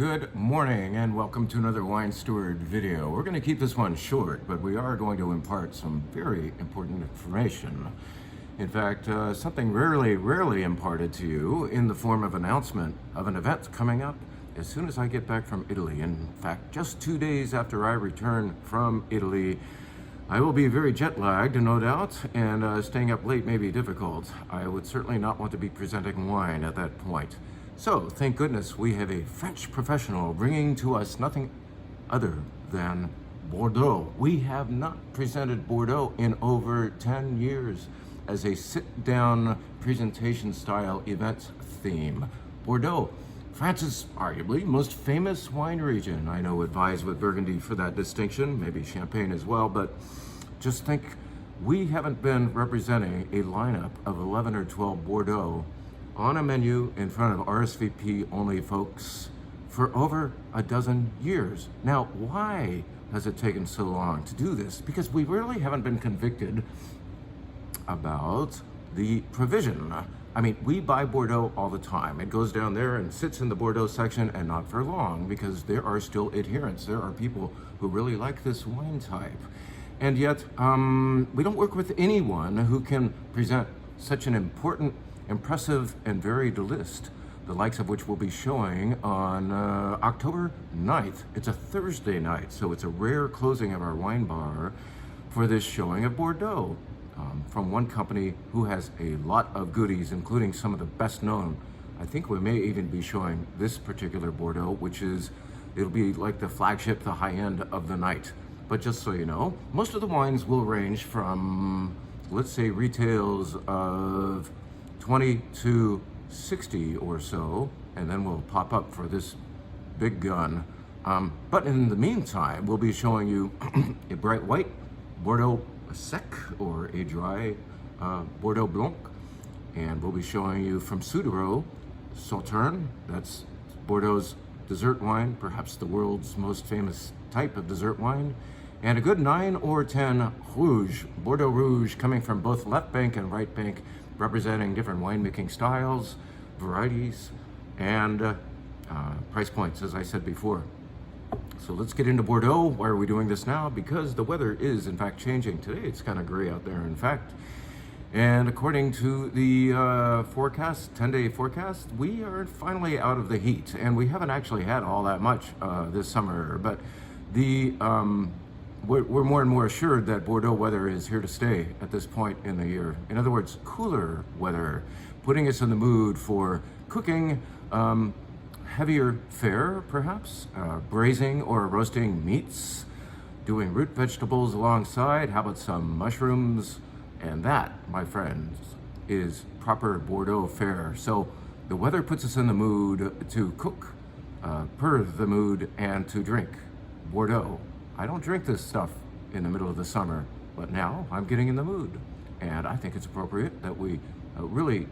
Good morning and welcome to another Wine Steward video. We're going to keep this one short, but we are going to impart some very important information. In fact, something rarely imparted to you in the form of announcement of an event coming up as soon as I get back from Italy. In fact, just 2 days after I return from Italy, I will be very jet lagged, no doubt, and staying up late may be difficult. I would certainly not want to be presenting wine at that point. So, thank goodness we have a French professional bringing to us nothing other than Bordeaux. We have not presented Bordeaux in over 10 years as a sit-down presentation style event theme. Bordeaux, France's arguably most famous wine region. I know it vies with Burgundy for that distinction, maybe Champagne as well, but just think we haven't been representing a lineup of 11 or 12 Bordeaux on a menu in front of RSVP only folks for over a dozen years. Now, why has it taken so long to do this? Because we really haven't been convicted about the provision. I mean, we buy Bordeaux all the time. It goes down there and sits in the Bordeaux section, and not for long, because there are still adherents. There are people who really like this wine type. And yet, we don't work with anyone who can present such an important, impressive, and varied list, the likes of which we'll be showing on October 9th. It's a Thursday night, so it's a rare closing of our wine bar for this showing of Bordeaux from one company who has a lot of goodies, including some of the best known. I think we may even be showing this particular Bordeaux, it'll be like the flagship, the high end of the night. But just so you know, most of the wines will range from, let's say, retails of 20 to 60 or so, and then we'll pop up for this big gun. But in the meantime, we'll be showing you a bright white Bordeaux Sec, or a dry Bordeaux Blanc, and we'll be showing you from Sudereau, Sauterne, that's Bordeaux's dessert wine, perhaps the world's most famous type of dessert wine, and a good 9 or 10 Rouge, Bordeaux Rouge, coming from both left bank and right bank, representing different winemaking styles, varieties, and price points, as I said before. So let's get into Bordeaux. Why are we doing this now? Because the weather is, in fact, changing. Today it's kind of gray out there, in fact. And according to the forecast, 10-day forecast, we are finally out of the heat. And we haven't actually had all that much this summer, but we're more and more assured that Bordeaux weather is here to stay at this point in the year. In other words, cooler weather, putting us in the mood for cooking heavier fare, perhaps, braising or roasting meats, doing root vegetables alongside. How about some mushrooms? And that, my friends, is proper Bordeaux fare. So the weather puts us in the mood to cook, per the mood, and to drink Bordeaux. I don't drink this stuff in the middle of the summer, but now I'm getting in the mood. And I think it's appropriate that we really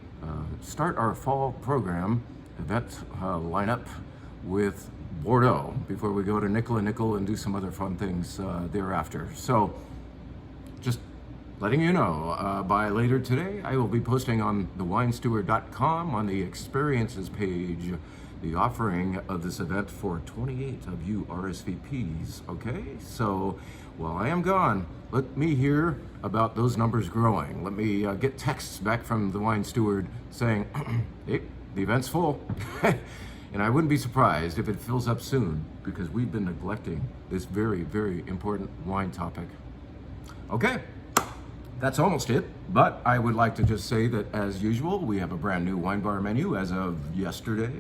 start our fall program event lineup with Bordeaux before we go to Nickel and do some other fun things thereafter. So just letting you know, by later today, I will be posting on thewinesteward.com on the experiences page the offering of this event for 28 of you RSVPs, okay? So while I am gone, let me hear about those numbers growing. Let me get texts back from the Wine Steward saying, hey, the event's full. And I wouldn't be surprised if it fills up soon, because we've been neglecting this very important wine topic. Okay, that's almost it, but I would like to just say that, as usual, we have a brand new wine bar menu as of yesterday.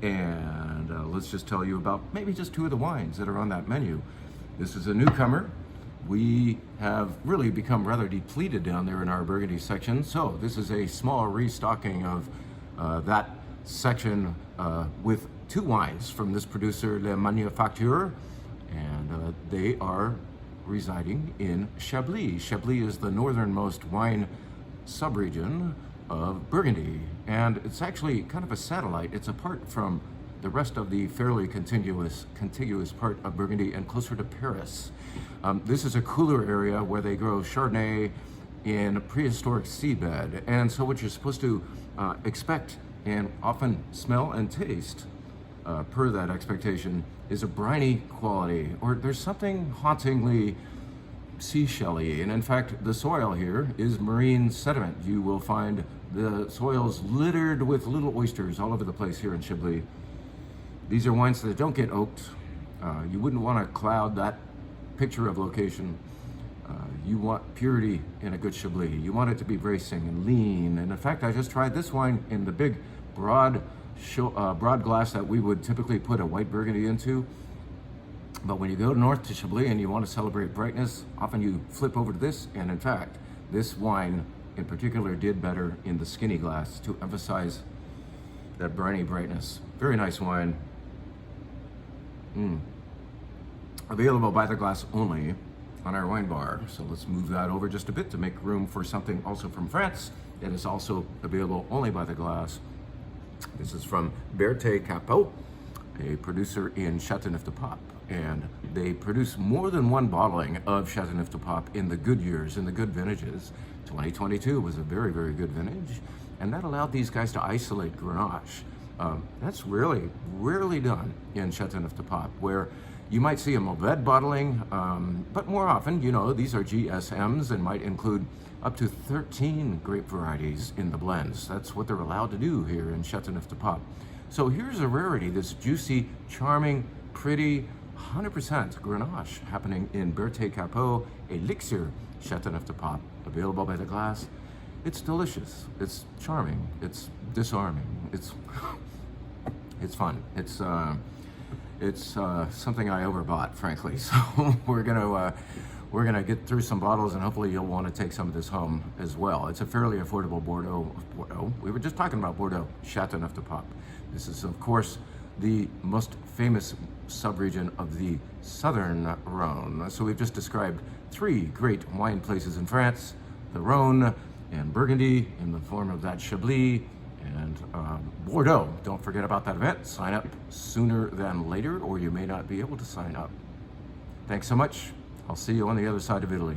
And let's just tell you about maybe just 2 of the wines that are on that menu. This is a newcomer. We have really become rather depleted down there in our Burgundy section. So this is a small restocking of that section with 2 wines from this producer, Le Manufacture, and they are residing in Chablis. Chablis is the northernmost wine subregion of Burgundy, and it's actually kind of a satellite. It's apart from the rest of the fairly contiguous part of Burgundy and closer to Paris. This is a cooler area where they grow Chardonnay in a prehistoric seabed, and so what you're supposed to expect and often smell and taste per that expectation, is a briny quality, or there's something hauntingly seashelly. And in fact, the soil here is marine sediment. You will find the soils littered with little oysters all over the place here in Chablis. These are wines that don't get oaked. You wouldn't want to cloud that picture of location. You want purity in a good Chablis. You want it to be bracing and lean. And in fact, I just tried this wine in the big, broad glass that we would typically put a white Burgundy into. But when you go north to Chablis and you want to celebrate brightness, often you flip over to this. And in fact, this wine in particular did better in the skinny glass to emphasize that briny brightness. Very nice wine. Available by the glass only on our wine bar. So let's move that over just a bit to make room for something also from France that is also available only by the glass. This is from Berthe-Capot, a producer in Châteauneuf-du-Pape, and they produce more than one bottling of Châteauneuf-du-Pape in the good years, in the good vintages. 2022 was a very, very good vintage, and that allowed these guys to isolate Grenache. That's rarely done in Châteauneuf-du-Pape, where you might see a Mourvedre bottling, but more often, you know, these are GSMs and might include up to 13 grape varieties in the blends. That's what they're allowed to do here in Châteauneuf-du-Pape. So here's a rarity, this juicy, charming, pretty, 100% Grenache happening in Berthe-Capot Elixir Châteauneuf-du-Pape, available by the glass. It's delicious, it's charming, it's disarming, it's fun. It's something I overbought, frankly. So we're gonna get through some bottles, and hopefully you'll want to take some of this home as well. It's a fairly affordable Bordeaux. We were just talking about Bordeaux, Châteauneuf-du-Pape. This is, of course, the most famous subregion of the southern Rhone. So we've just described three great wine places in France: the Rhone and Burgundy in the form of that Chablis, and Bordeaux. Don't forget about that event. Sign up sooner than later, or you may not be able to sign up. Thanks so much. I'll see you on the other side of Italy.